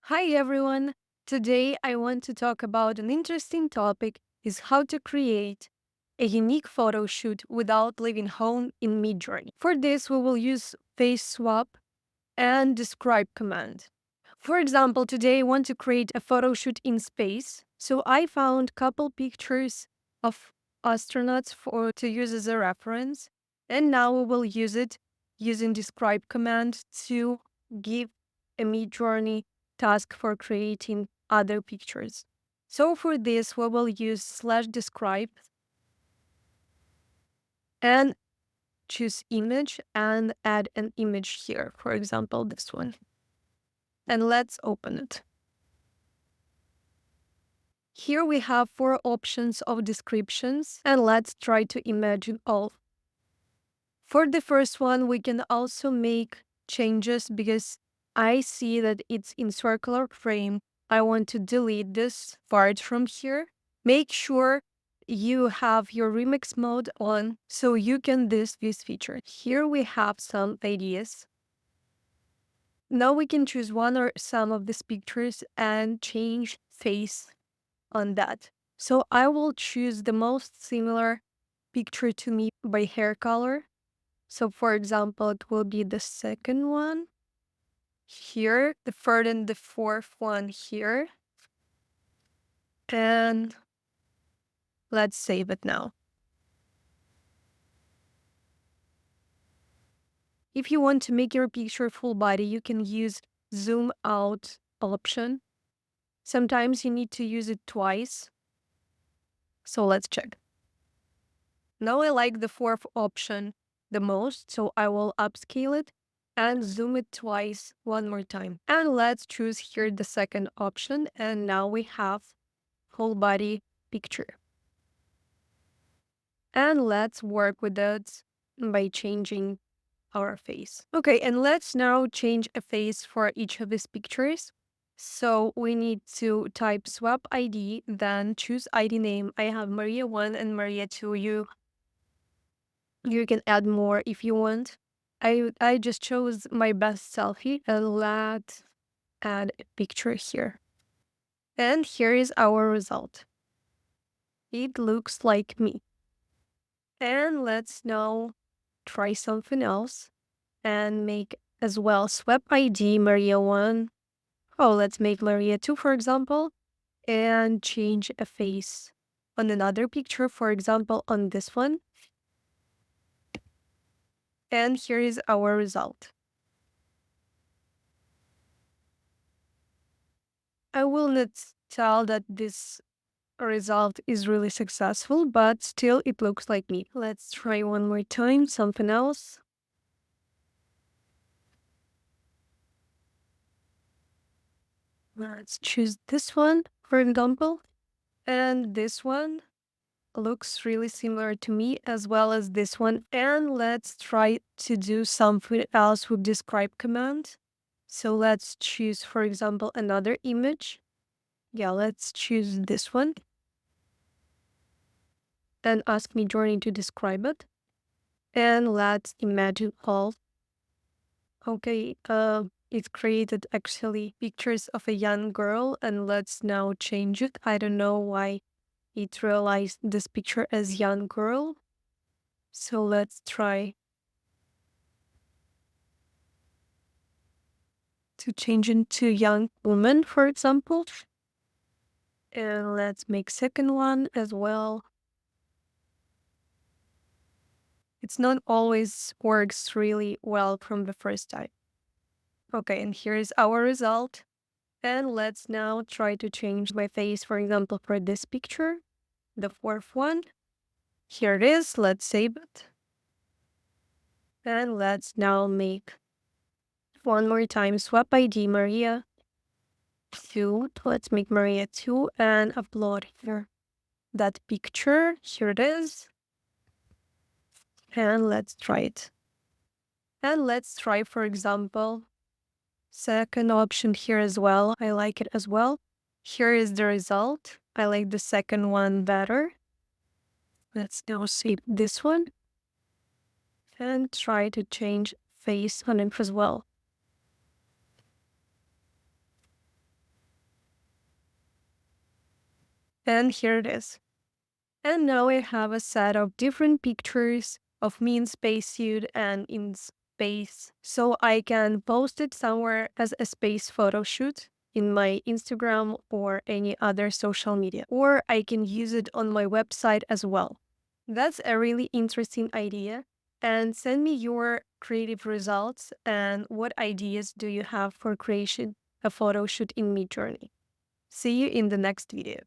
Hi everyone. Today I want to talk about an interesting topic is how to create a unique photo shoot without leaving home in Midjourney. For this we will use face swap and describe command. For example, today I want to create a photo shoot in space. So I found couple pictures of astronauts for to use as a reference, and now we will use it using describe command to give a Midjourney task for creating other pictures. So for this, we will use /describe and choose image and add an image here. For example, this one. And let's open it. Here we have 4 options of descriptions, and let's try to imagine all. For the first one, we can also make changes because I see that it's in circular frame. I want to delete this part from here. Make sure you have your remix mode on so you can do this feature. Here we have some ideas. Now we can choose one or some of these pictures and change face on that. So I will choose the most similar picture to me by hair color. So for example, it will be the second one here, the third and the fourth one here. And let's save it now. If you want to make your picture full body, you can use zoom out option. Sometimes you need to use it twice. So let's check. Now I like the fourth option the most, so I will upscale it and zoom it twice one more time. And let's choose here the second option, and now we have whole body picture. And let's work with that by changing our face. Okay, and let's now change a face for each of these pictures. So we need to type swap ID, then choose ID name. I have Maria 1 and Maria 2. You can add more if you want. I just chose my best selfie, and let's add a picture here. And here is our result. It looks like me. And let's now try something else and make as well swap ID Maria 1. Oh, let's make Maria 2, for example, and change a face on another picture, for example, on this one. And here is our result. I will not tell that this result is really successful, but still it looks like me. Let's try one more time, something else. Let's choose this one, for example. And this one looks really similar to me as well as this one. And let's try to do something else with describe command. So let's choose, for example, another image. Yeah, let's choose this one. And ask Midjourney to describe it. And let's imagine all. Okay, it created actually pictures of a young girl, and let's now change it. I don't know why it realized this picture as young girl. So let's try to change into young woman, for example. And let's make second one as well. It's not always works really well from the first time. Okay, and here is our result. And let's now try to change my face, for example, for this picture, the fourth one. Here it is. Let's save it. And let's now make one more time swap ID Maria 2. Let's make Maria 2 and upload here that picture. Here it is. And let's try it. And let's try, for example, second option here as well. I like it as well. Here is the result. I like the second one better. Let's now save this one and try to change face on it as well. And here it is. And now I have a set of different pictures of me in spacesuit and in space, so I can post it somewhere as a space photo shoot in my Instagram or any other social media, or I can use it on my website as well. That's a really interesting idea. And send me your creative results and what ideas do you have for creation a photo shoot in Midjourney. See you in the next video.